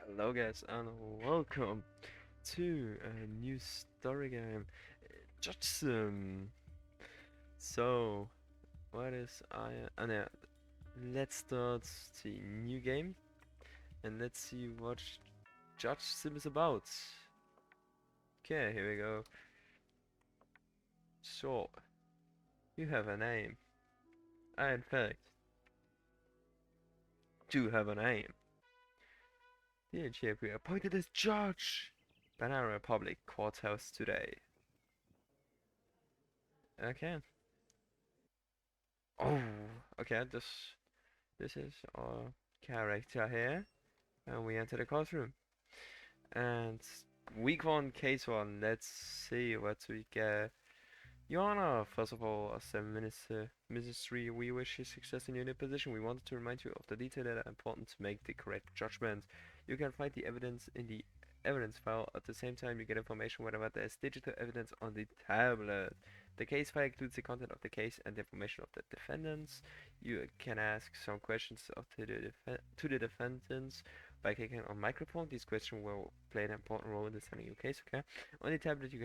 Hello guys and welcome to a new story game, Judson. So, what is no, let's start the new game and let's see what Judge Sim is about. Okay, here we go. So, you have a name. I in fact do have a name. The champion appointed as judge. Banana Republic Courthouse today. Okay. Oh, okay. This is our character here, and we enter the courtroom. And week one, case one. Let's see what we get. Your Honor, first of all, as a ministry, we wish you success in your new position. We wanted to remind you of the details that are important to make the correct judgment. You can find the evidence in the evidence file. At the same time, you get information whenever there is digital evidence on the tablet. The case file includes the content of the case and the information of the defendants. You can ask some questions to the defendants by clicking on microphone. These questions will play an important role in deciding your case. Okay. On the tablet, you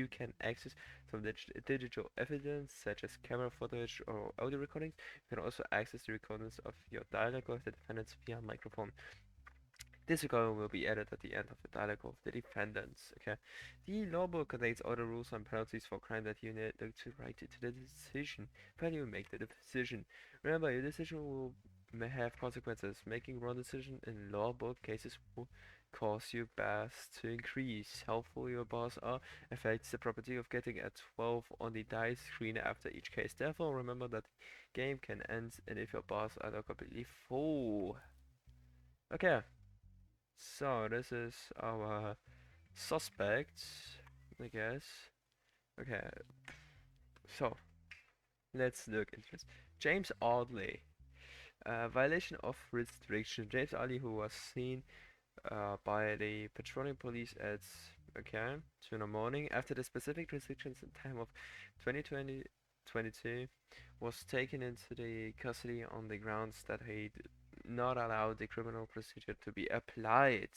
can access some digital evidence such as camera footage or audio recordings. You can also access the recordings of your dialogue with the defendants via microphone. This recording will be added at the end of the dialogue of the defendants. Okay. The law book contains all the rules and penalties for crime that you need to write into the decision when you make the decision. Remember, your decision may have consequences. Making wrong decision in law book cases will cause your bars to increase. Helpful your bars are affects the probability of getting a 12 on the dice screen after each case. Therefore, remember that the game can end and if your bars are not completely full. Okay. So this is our suspect, I guess. Okay, so let's look into this. James Audley, violation of restriction. James Audley, who was seen by the patrolling police at 2 in the morning after the specific restrictions in time of 2022, was taken into the custody on the grounds that he did not allow the criminal procedure to be applied.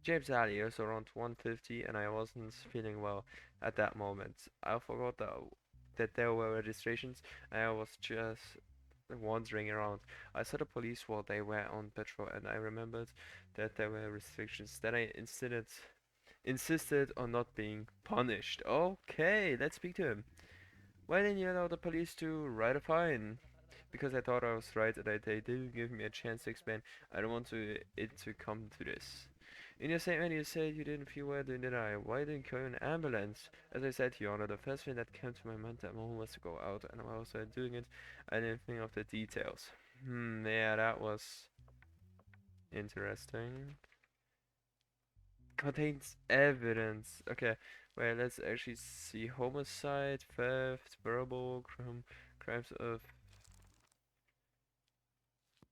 James Alley was around 150 and I wasn't feeling well at that moment. I forgot that there were registrations and I was just wandering around. I saw the police while they were on patrol and I remembered that there were restrictions. Then I insisted on not being punished. Okay, let's speak to him. Why didn't you allow the police to write a fine? Because I thought I was right and they didn't give me a chance to explain. I don't want it to come to this. In your statement, you said you didn't feel well, didn't I? Why didn't you call an ambulance? As I said, Your Honor, the first thing that came to my mind that moment was to go out, and while I was doing it, I didn't think of the details. Yeah, that was interesting. Contains evidence. Okay, well, let's actually see homicide, theft, verbal, crimes of.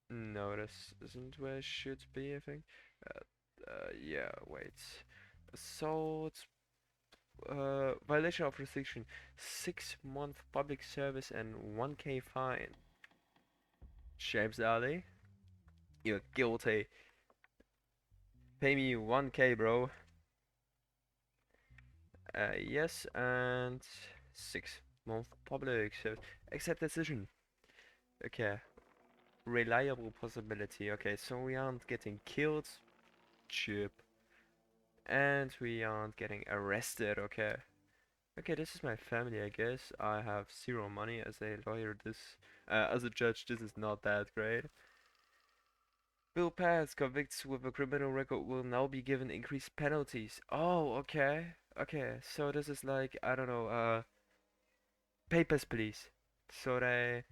No, this isn't where it should be, I think. Yeah, wait. Assault, violation of restriction, 6-month public service and 1K fine. James Ali, you're guilty. Pay me 1K, bro. Yes, and 6-month public service. Accept decision. Okay. Reliable possibility. Okay, so we aren't getting killed. Chip. And we aren't getting arrested. Okay. Okay, this is my family, I guess. I have zero money as a lawyer. As a judge, this is not that great. Bill Pass, convicts with a criminal record will now be given increased penalties. Oh, okay. Okay, so this is like, I don't know, papers, please. So they,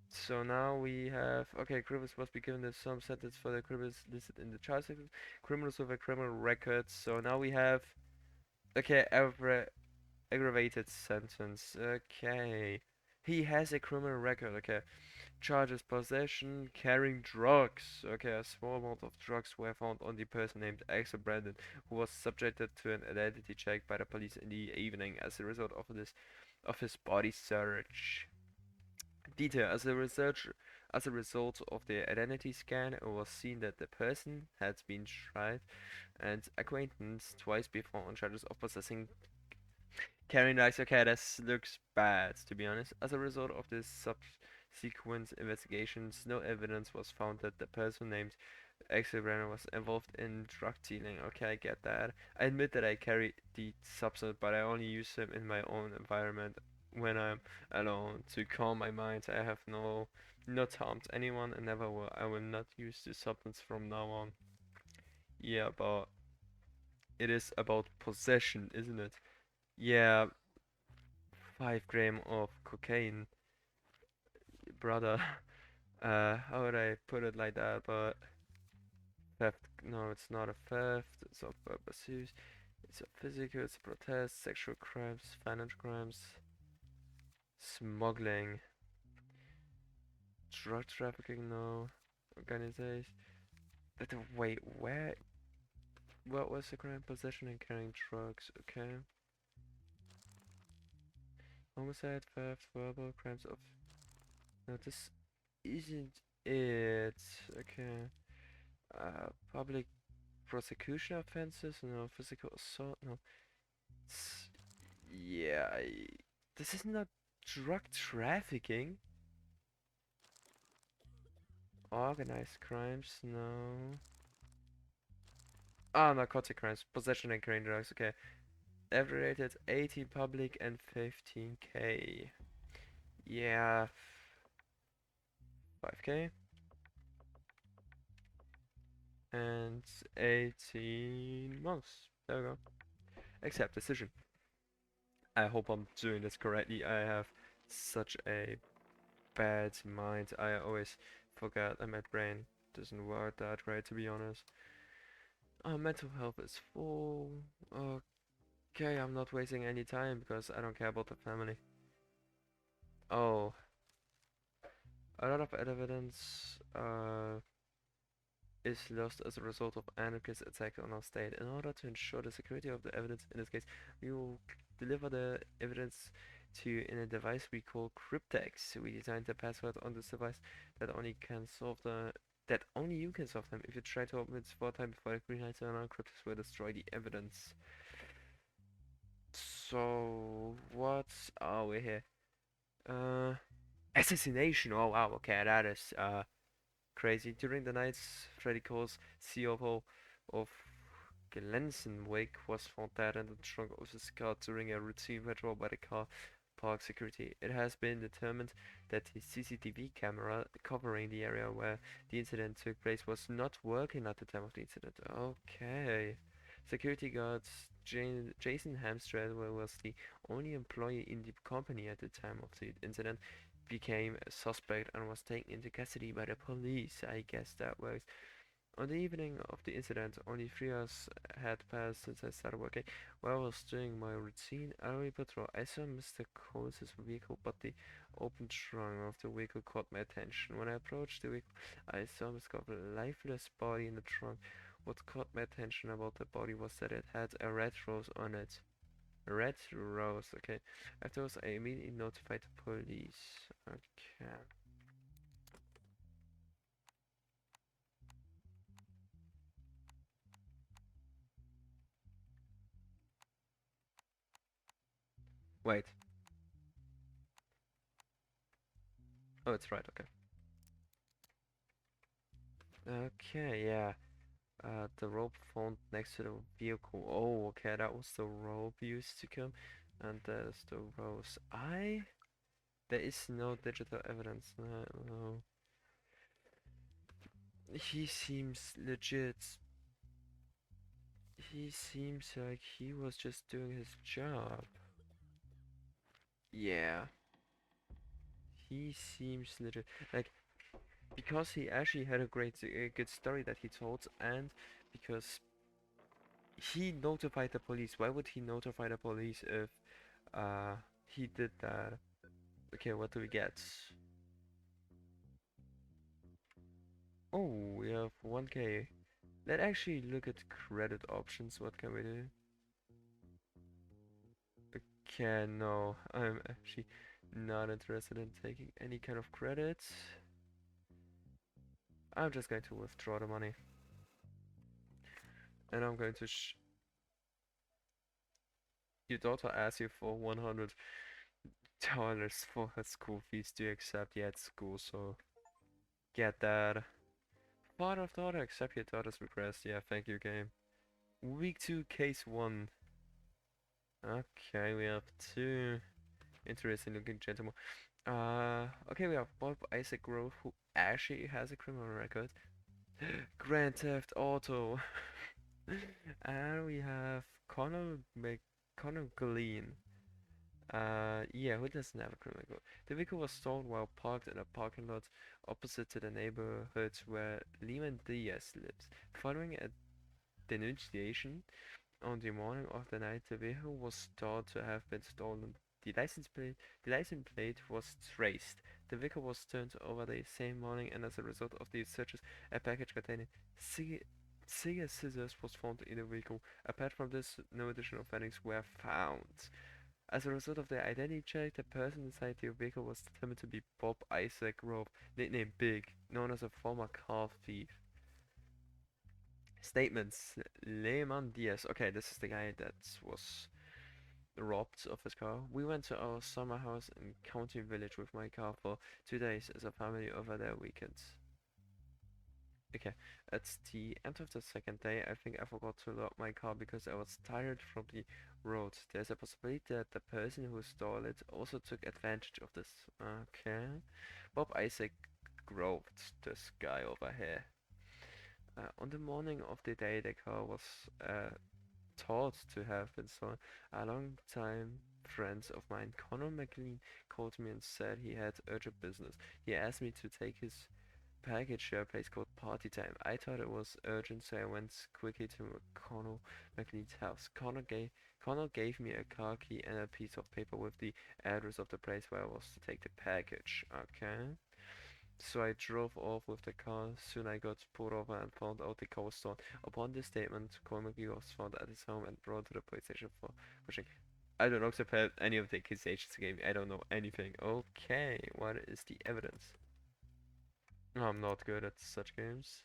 so now we have, okay, criminals must be given some sentence for the criminals listed in the child section. Criminals with a criminal record. So now we have, okay, aggravated sentence. Okay. He has a criminal record. Okay. Charges possession, carrying drugs. Okay, a small amount of drugs were found on the person named Axel Brandon, who was subjected to an identity check by the police in the evening as a result of his body search. Detail: as a research As a result of the identity scan, it was seen that the person had been tried and acquaintance twice before on charges of possessing carrying drugs. Okay, this looks bad, to be honest. As a result of this subsequent investigations, no evidence was found that the person named Exebrand was involved in drug dealing. Okay, I get that. I admit that I carry the substance, but I only use them in my own environment when I'm alone to calm my mind. I have not harmed anyone and never will. I will not use the substance from now on. Yeah, but it is about possession, isn't it? Yeah, 5 gram of cocaine, brother. How would I put it like that? But theft, no, it's not a theft. It's not purpose use. It's a physical, it's a protest, sexual crimes, financial crimes, smuggling, drug trafficking, no, organization. Wait, where? What was the crime? Possession and carrying drugs. Okay. Homicide, theft, verbal crimes of. No, this isn't it. Okay. Public prosecution offenses, no. Physical assault, no. Yeah, this is not drug trafficking. Organized crimes, no. Ah, narcotic crimes, possession and carrying drugs. Okay, theft rated 80 public and 15k. Yeah, 5k and 18 months. There we go. Accept decision. I hope I'm doing this correctly. I have such a bad mind. I always forget that my brain doesn't work that great, to be honest. Mental health is full. Okay, I'm not wasting any time because I don't care about the family. Oh, a lot of evidence is lost as a result of anarchist attack on our state. In order to ensure the security of the evidence in this case, we will deliver the evidence to you in a device we call cryptex. We designed the password on this device that only can solve the that only you can solve them. If you try to open it 4 times before the green lights turn on, cryptex will destroy the evidence. So what are we here? Uh, assassination. Oh wow. Okay, that is crazy. During the night, Freddy Cole's CFO of Glensenwick was found dead in the trunk of his car during a routine patrol by the car park security. It has been determined that the CCTV camera covering the area where the incident took place was not working at the time of the incident. Okay. Security guard Jason Hamstred was the only employee in the company at the time of the incident, became a suspect and was taken into custody by the police. I guess that works. On the evening of the incident, only 3 hours had passed since I started working. While I was doing my routine alley patrol, I saw Mr. Coles' vehicle, but the open trunk of the vehicle caught my attention. When I approached the vehicle, I saw Mr. Coles' lifeless body in the trunk. What caught my attention about the body was that it had a red rose on it. Red rose, okay. Afterwards, I immediately notified the police. Okay. Wait. Oh, it's right, okay. Okay, yeah. The rope found next to the vehicle. Oh, okay, that was the rope used to come. And there's the rose. There is no digital evidence. No, no. He seems legit. He seems like he was just doing his job. Yeah. He seems legit. Like, because he actually had a good story that he told, and because he notified the police. Why would he notify the police if he did that? Okay, what do we get? Oh, we have 1k. Let's actually look at credit options. What can we do? Okay, no, I'm actually not interested in taking any kind of credit. I'm just going to withdraw the money. And I'm going to your daughter asks you for $100 for her school fees. Do you accept? Yeah, it's school, so get that. Father of daughter, accept your daughter's request. Yeah, thank you, game. Week 2, case 1. Okay, we have two interesting looking gentlemen. Okay, we have Bob Isaac Grove, who actually has a criminal record. Grand Theft Auto. And we have Connor Glean. Yeah, who doesn't have a criminal record? The vehicle was stolen while parked in a parking lot opposite to the neighborhood where Lehman Diaz lives. Following a denunciation on the morning of the night the vehicle was thought to have been stolen. The license plate was traced. The vehicle was turned over the same morning, and as a result of these searches, a package containing cigar scissors was found in the vehicle. Apart from this, no additional findings were found. As a result of the identity check, the person inside the vehicle was determined to be Bob Isaac Grove, nicknamed Big, known as a former car thief. Statements. Lehman Diaz. Okay, this is the guy that was robbed of his car. We went to our summer house in County Village with my car for 2 days as a family over their weekends. Okay, at the end of the second day, I think I forgot to lock my car because I was tired from the road. There's a possibility that the person who stole it also took advantage of this. Okay. Bob Isaac groped this guy over here. On the morning of the day the car was thought to have been stolen, a long-time friend of mine, Connor McLean, called me and said he had urgent business. He asked me to take his package to a place called Party Time. I thought it was urgent, so I went quickly to Connor McLean's house. Connor gave me a car key and a piece of paper with the address of the place where I was to take the package. Okay. So I drove off with the car. Soon I got pulled over and found out the car was stolen. Upon this statement, Cormac was found at his home and brought to the police station for pushing. I don't know about any of the accusations gave me. I don't know anything. Okay, what is the evidence? I'm not good at such games.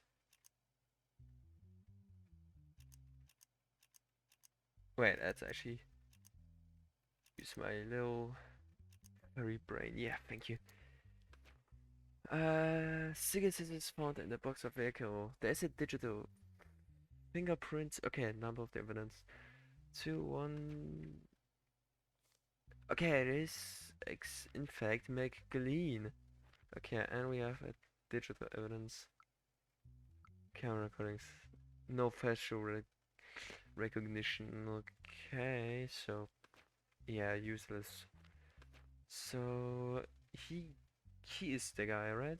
Wait, that's actually use my little furry brain. Yeah, thank you. Cigarette scissors found in the box of vehicle. There's a digital fingerprint. Okay, number of the evidence. 2, 1. Okay, it is in fact McLean. Okay, and we have a digital evidence. Camera recordings. No facial recognition. Okay, so yeah, useless. So he he is the guy, right?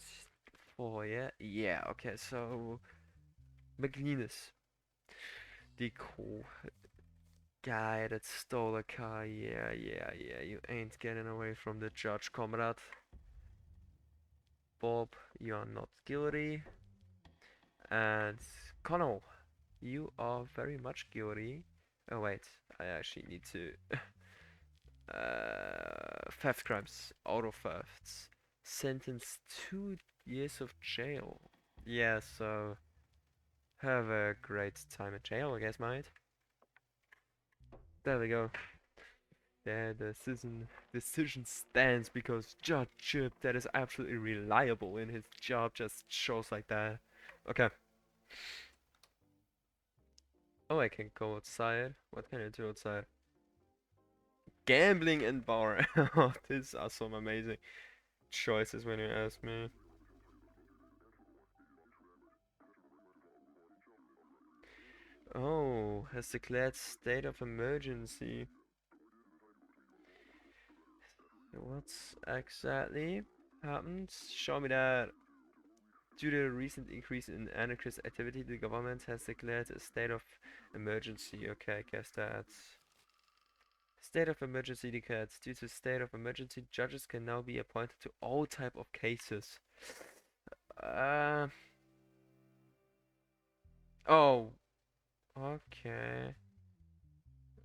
Oh yeah, yeah. Okay, so McLean is the cool guy that stole a car. Yeah, yeah, yeah. You ain't getting away from the judge, comrade. Bob, you're not guilty. And Connell, you are very much guilty. Oh wait, I actually need to theft crimes, auto thefts. Sentenced 2 years of jail. Yeah, so have a great time at jail, I guess, mate. There we go. Yeah, the decision stands because Judge Chip, that is absolutely reliable in his job, just shows like that. Okay. Oh, I can go outside. What can I do outside? Gambling and bar. Oh, these are some amazing choices when you ask me. Oh, has declared state of emergency. What's exactly happened? Show me that. Due to the recent increase in anarchist activity, the government has declared a state of emergency. Okay, I guess that's state of emergency declared. Due to state of emergency, judges can now be appointed to all type of cases. Uh, oh, okay.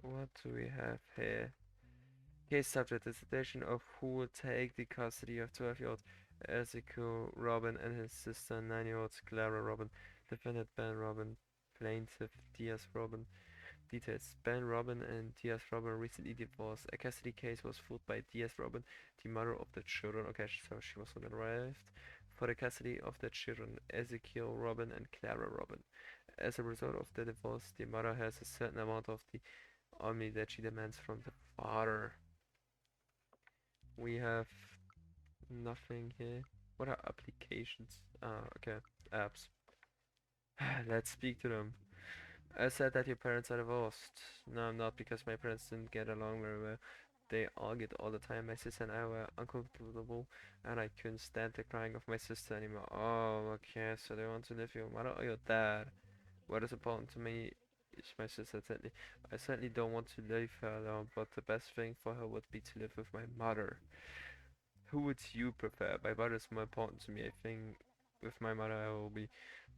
What do we have here? Case subject: the situation of who will take the custody of 12-year-old Ezekiel Robin and his sister 9-year-old Clara Robin. Defendant Ben Robin. Plaintiff Diaz Robin. Details: Ben Robin and Diaz Robin recently divorced. A custody case was filed by Diaz Robin, the mother of the children. Okay, so she was not arrived. For the custody of the children, Ezekiel Robin and Clara Robin. As a result of the divorce, the mother has a certain amount of the army that she demands from the father. We have nothing here. What are applications? Ah, okay, apps. Let's speak to them. I said that your parents are divorced. No, I'm not, because my parents didn't get along very well. They argued all the time. My sister and I were uncomfortable, and I couldn't stand the crying of my sister anymore. Oh, okay, so they want to live with your mother or your dad? What is important to me is my sister, certainly. I certainly don't want to leave her alone, but the best thing for her would be to live with my mother. Who would you prefer? My mother is more important to me. I think with my mother it will be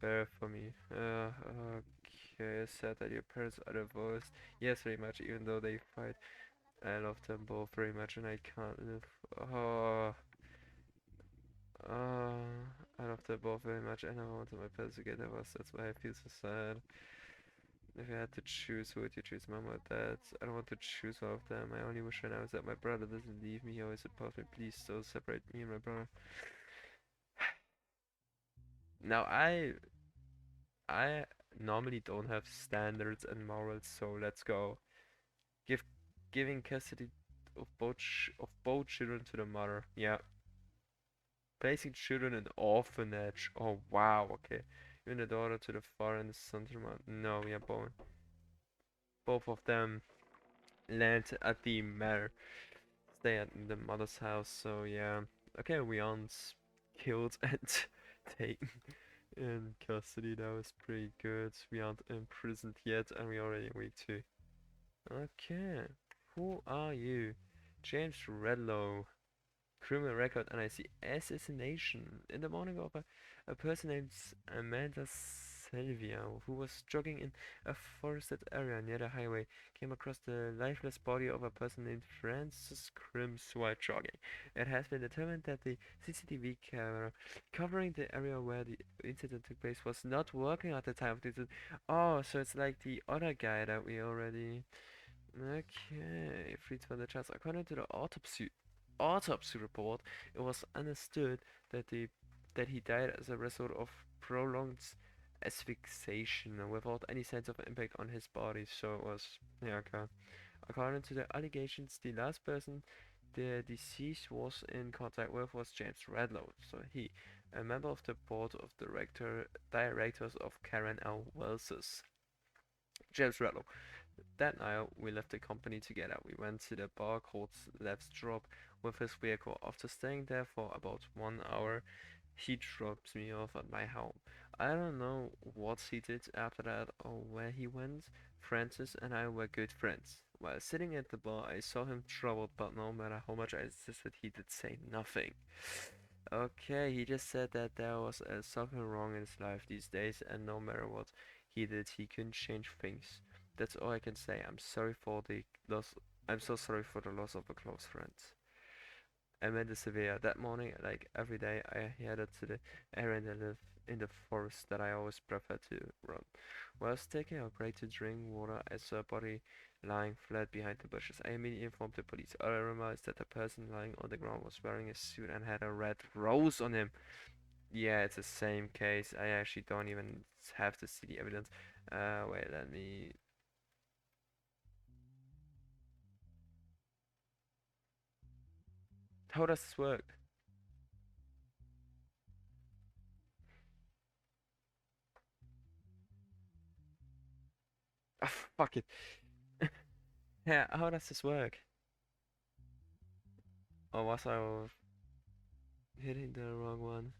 better for me. Okay, sad that your parents are divorced. Yes, very much, even though they fight. I love them both very much and I can't live. Oh, I love them both very much and I wanted my parents to get divorced. That's why I feel so sad. If you had to choose, who would you choose, mom or dad? I don't want to choose one of them. I only wish right now is that my brother doesn't leave me. He always supports me. Please don't separate me and my brother. Now I normally don't have standards and morals, so let's go. Give Giving custody of both children to the mother. Yeah. Placing children in orphanage. Oh wow, okay. Even the daughter to the father and the son to the mother. No, yeah, both of them land at the manor. Stay at the mother's house, so yeah. Okay, we aren't killed and taken in custody. That was pretty good. We aren't imprisoned yet, and we're already in week 2. Okay, who are you? James Redlow. Criminal record, and I see assassination. In the morning of a person named Amanda Sylvia, who was jogging in a forested area near the highway, came across the lifeless body of a person named Francis Crims while jogging. It has been determined that the CCTV camera covering the area where the incident took place was not working at the time of the incident. Oh, so it's like the other guy that we already... Okay, freed from the chance. According to the autopsy report, it was understood that he died as a result of prolonged asphyxiation without any sense of impact on his body. So it was, yeah, okay. According to the allegations, the last person the deceased was in contact with was James Redlow. So he, a member of the board of directors of Karen L. Wells's. James Redlow. That night, we left the company together. We went to the bar called Lev's Drop with his vehicle. After staying there for about 1 hour, he dropped me off at my home. I don't know what he did after that or where he went. Francis and I were good friends. While sitting at the bar, I saw him troubled, but no matter how much I insisted, he did say nothing. Okay, he just said that there was something wrong in his life these days, and no matter what he did, he couldn't change things. That's all I can say. I'm sorry for the loss. I'm so sorry for the loss of a close friend. I met the Sevilla that morning. Like every day, I headed to the area that live in the forest that I always prefer to run. While I was taking a break to drink water, I saw a body lying flat behind the bushes. I immediately informed the police. I realized that the person lying on the ground was wearing a suit and had a red rose on him. Yeah, it's the same case. I actually don't even have to see the evidence. Wait, let me... How does this work? Ah, fuck it. Yeah, how does this work? Or was I hitting the wrong one?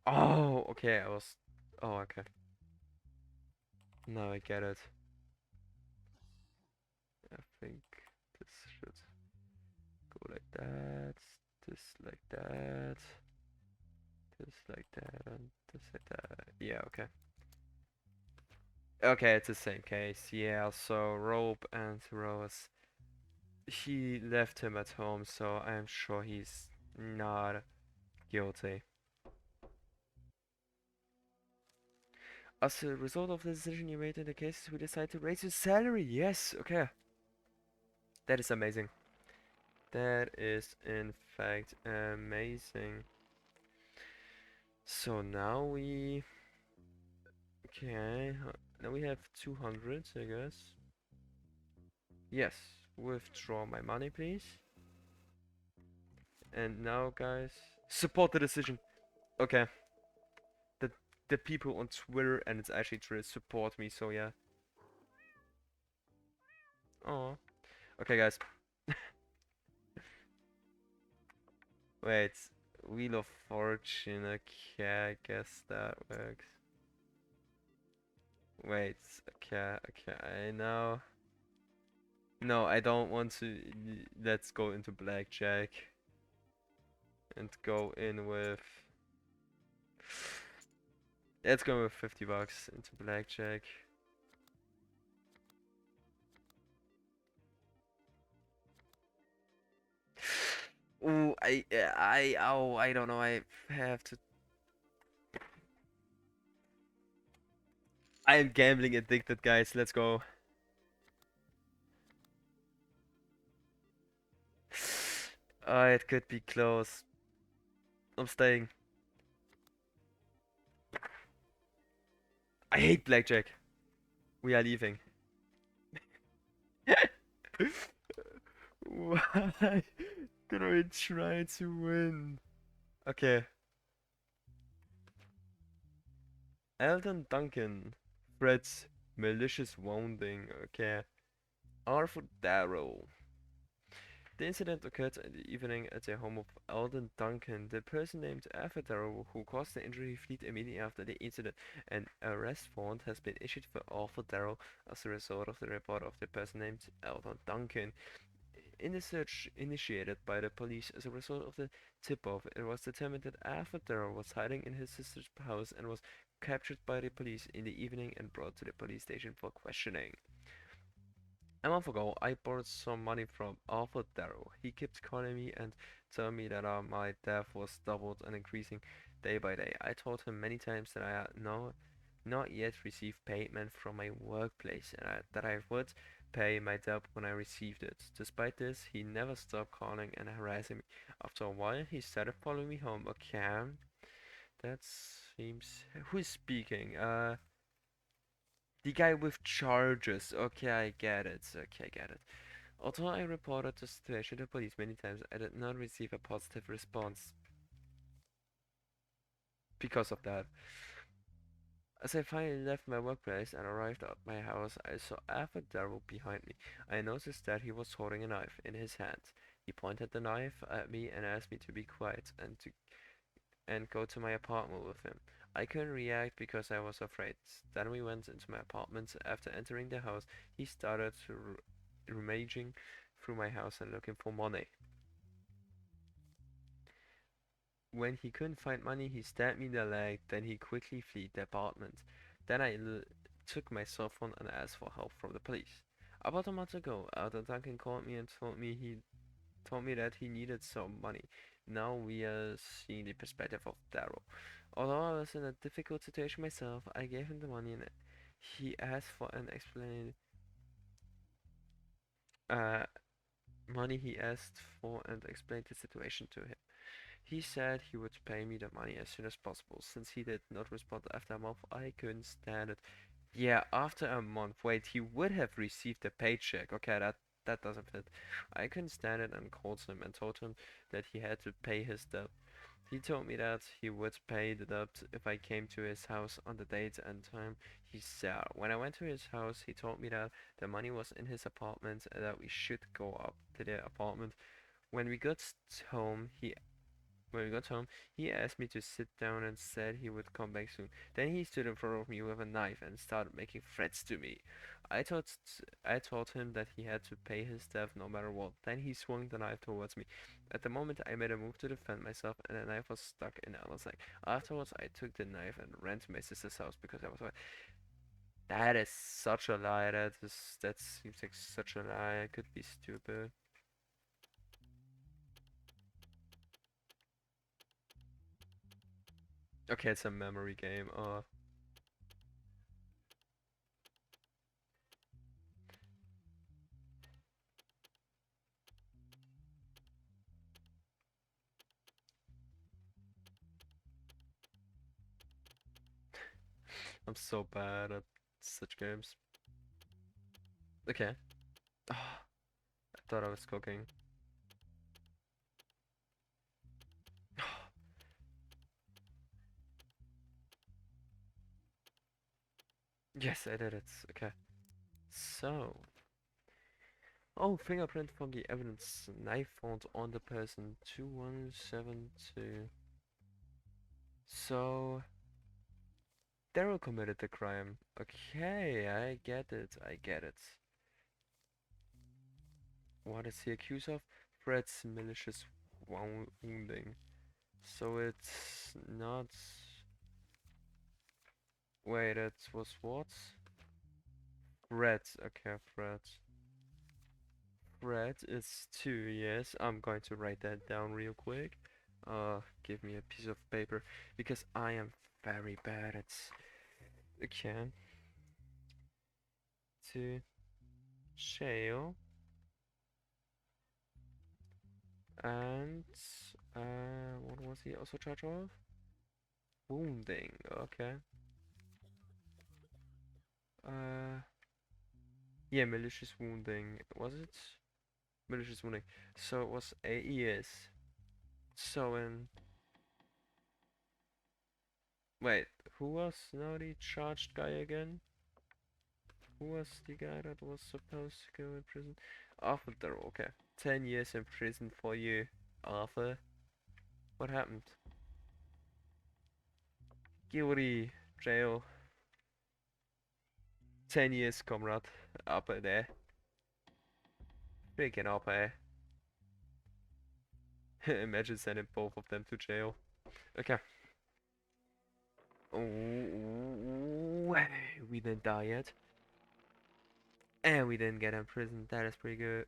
Oh, okay, I was... Oh, okay. Now I get it. I think this should go like that, this like that, this like that, and this like that. Yeah, okay. Okay, it's the same case. Yeah, so Rope and Rose, he left him at home, so I'm sure he's not guilty. As a result of the decision you made in the case, we decided to raise your salary. Yes, okay. That is amazing. That is in fact amazing. So now we okay. Now we have 200, I guess. Yes. Withdraw my money, please. And now, guys, support the decision. Okay. The the people on Twitter, and it's actually true, support me. So yeah. Oh. Okay, guys. Wait. Wheel of Fortune. Okay, I guess that works. Wait. Okay. Okay. I know. No, I don't want to. Let's go into blackjack and go in with. Let's go with 50 bucks into blackjack. Ooh, I don't know. I have to. I am gambling addicted, guys. Let's go. It could be close. I'm staying. I hate blackjack. We are leaving. Why did I try to win? Okay. Eldon Duncan. Fred's malicious wounding. Okay. Arthur Darrow. The incident occurred in the evening at the home of Eldon Duncan. The person named Arthur Darrow who caused the injury fled immediately after the incident. An arrest warrant has been issued for Arthur Darrow as a result of the report of the person named Eldon Duncan. In the search initiated by the police as a result of the tip-off, it was determined that Arthur Darrow was hiding in his sister's house and was captured by the police in the evening and brought to the police station for questioning. A month ago, I borrowed some money from Arthur Darrow. He kept calling me and telling me that my debt was doubled and increasing day by day. I told him many times that I had not yet received payment from my workplace and that I would pay my debt when I received it. Despite this, he never stopped calling and harassing me. After a while, he started following me home. Okay, that seems... Who is speaking? The guy with charges. Okay, I get it. Okay, I get it. Although I reported the situation to police many times, I did not receive a positive response because of that. As I finally left my workplace and arrived at my house, I saw Arthur Darrow behind me. I noticed that he was holding a knife in his hand. He pointed the knife at me and asked me to be quiet and go to my apartment with him. I couldn't react because I was afraid. Then we went into my apartment. After entering the house, he started rummaging through my house and looking for money. When he couldn't find money, he stabbed me in the leg, then he quickly fled the apartment. Then I took my cell phone and asked for help from the police. About a month ago, Elder Duncan called me and told me that he needed some money. Now we are seeing the perspective of Darrow. Although I was in a difficult situation myself, I gave him the money and he asked for an explanation. Uh, Money he asked for and explained the situation to him. He said he would pay me the money as soon as possible. Since he did not respond after a month, I couldn't stand it. Yeah, after a month. Wait, he would have received a paycheck. Okay, that doesn't fit. I couldn't stand it and called him and told him that he had to pay his debt. He told me that he would pay the debt if I came to his house on the date and time he said. When I went to his house, he told me that the money was in his apartment and that we should go up to the apartment. When we got home, he when we got home, he asked me to sit down and said he would come back soon. Then he stood in front of me with a knife and started making threats to me. I told him that he had to pay his debt no matter what. Then he swung the knife towards me. At the moment, I made a move to defend myself, and the knife was stuck in Alan's leg. Afterwards, I took the knife and ran to my sister's house because I was afraid. That is such a lie. That seems like such a lie. I could be stupid. Okay, it's a memory game. I'm so bad at such games. Okay. I thought I was cooking. Yes, I did it. Okay. So, oh, fingerprint from the evidence. Knife found on the person. 2172. So, Daryl committed the crime. Okay, I get it. I get it. What is he accused of? Fred's malicious wounding. So it's not. Wait, it was what? Fred. Okay, Fred. Fred is 2 years. I'm going to write that down real quick. Give me a piece of paper because I am very bad at. Okay. To jail and what was he also charged of? Wounding. Okay. Uh, yeah, malicious wounding. Was it? Malicious wounding. So it was 8 years. So in wait, who was now the charged guy again? Who was the guy that was supposed to go in prison? Arthur Darrow, okay. 10 years in prison for you, Arthur. What happened? Guilty, jail. 10 years, comrade. Up there. Freaking up, eh? Imagine sending both of them to jail. Okay. Oh, we didn't die yet. And we didn't get imprisoned. That is pretty good.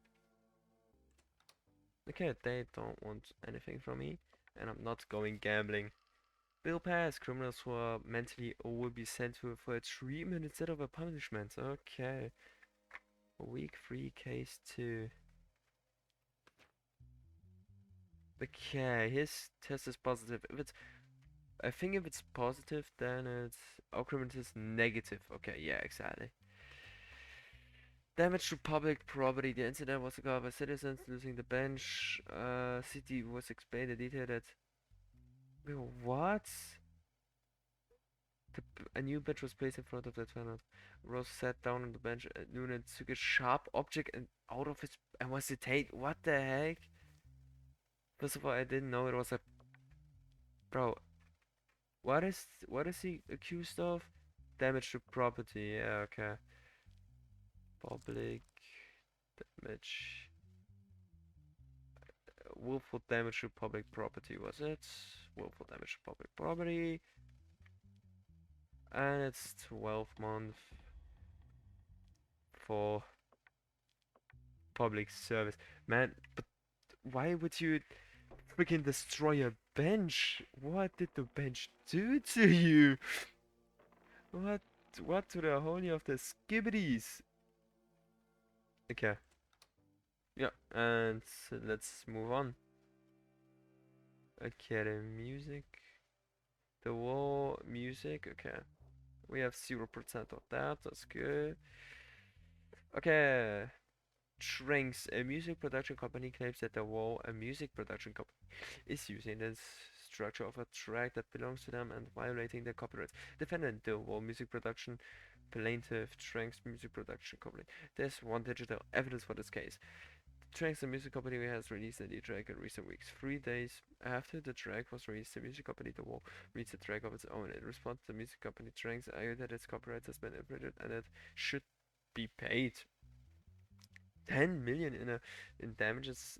Okay, they don't want anything from me. And I'm not going gambling. Bill pass. Criminals who are mentally ill will be sent to for a treatment instead of a punishment. Okay. Week 3, case 2. Okay, his test is positive. I think if it's positive, then it's occurrence is negative. Okay, yeah, exactly. Damage to public property. The incident was caused by citizens losing the bench. City was explained in detail that. Wait, what? A new bench was placed in front of the tunnel. Rose sat down on the bench at noon and took a sharp object and out of his and was detained. What the heck? First of all, I didn't know it was a bro. What is he accused of? Damage to property. Yeah, okay. Public damage. Willful damage to public property was it? Willful damage to public property. And it's 12 months for public service. Man, but why would you freaking destroy a bench? What did the bench do to you? What what to the holy of the skibbities? Okay. Yeah, and let's move on. Okay, the music. The wall music, okay. We have 0% of that, that's good. Okay. Tranks, a music production company claims that the wall, a music production company, is using the structure of a track that belongs to them and violating their copyrights. Defendant, the wall music production plaintiff, Tranks Music Production Company. There's one digital evidence for this case. Tranks, the music company, has released a new track in recent weeks. 3 days after the track was released, the music company The Wall released a track of its own. In response, the music company Tranks argued that its copyright has been infringed and it should be paid 10 million in damages,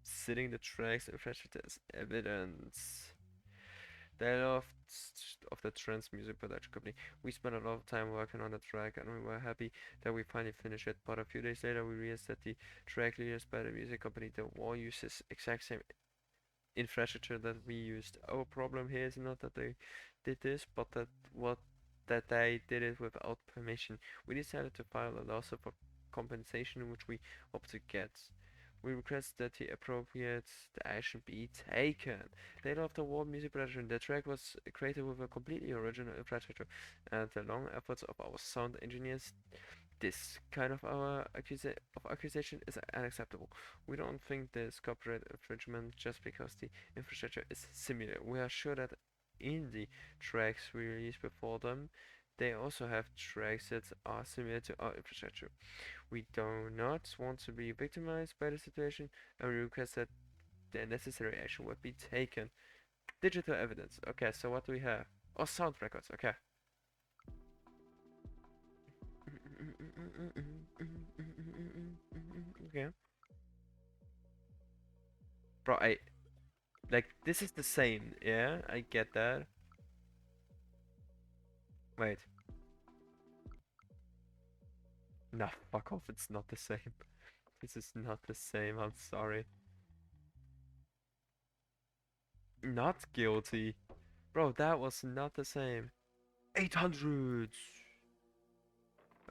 sitting the tracks infringed as evidence. They loved of the trance music production company. We spent a lot of time working on the track and we were happy that we finally finished it. But a few days later we realized that the track leaders by the music company don't all use this exact same infrastructure that we used. Our problem here is not that they did this, but that they did it without permission. We decided to file a lawsuit for compensation, which we hope to get. We request that the appropriate action be taken. Later after war music production, the track was created with a completely original infrastructure and the long efforts of our sound engineers. This kind of accusation is unacceptable. We don't think there's copyright infringement just because the infrastructure is similar. We are sure that in the tracks we release before them, they also have tracks that are similar to our infrastructure. We do not want to be victimized by the situation, and we request that the necessary action would be taken. Digital evidence. Okay, so what do we have? Oh, sound records. Okay. Okay. Bro, like this is the same, yeah? I get that. Wait. Nah, fuck off, it's not the same. This is not the same, I'm sorry. Not guilty. Bro, that was not the same. 800!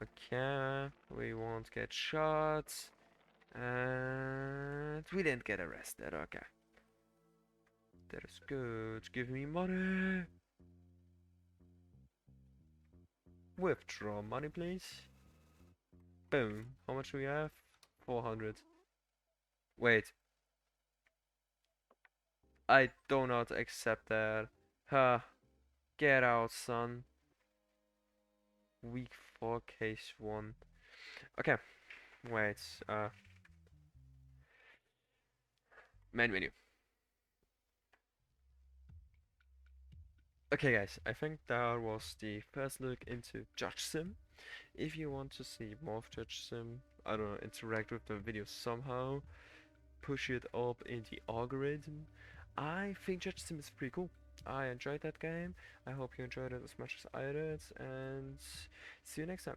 Okay, we won't get shot. And we didn't get arrested, okay. That is good. Give me money! Withdraw money, please. Boom. How much do we have? 400. Wait, I do not accept that. Huh. Get out, son. Week 4, case 1. Okay, wait. Main menu. Okay, guys, I think that was the first look into Judge Sim. If you want to see more of Judge Sim, I don't know, interact with the video somehow, push it up in the algorithm, I think Judge Sim is pretty cool. I enjoyed that game. I hope you enjoyed it as much as I did, and see you next time.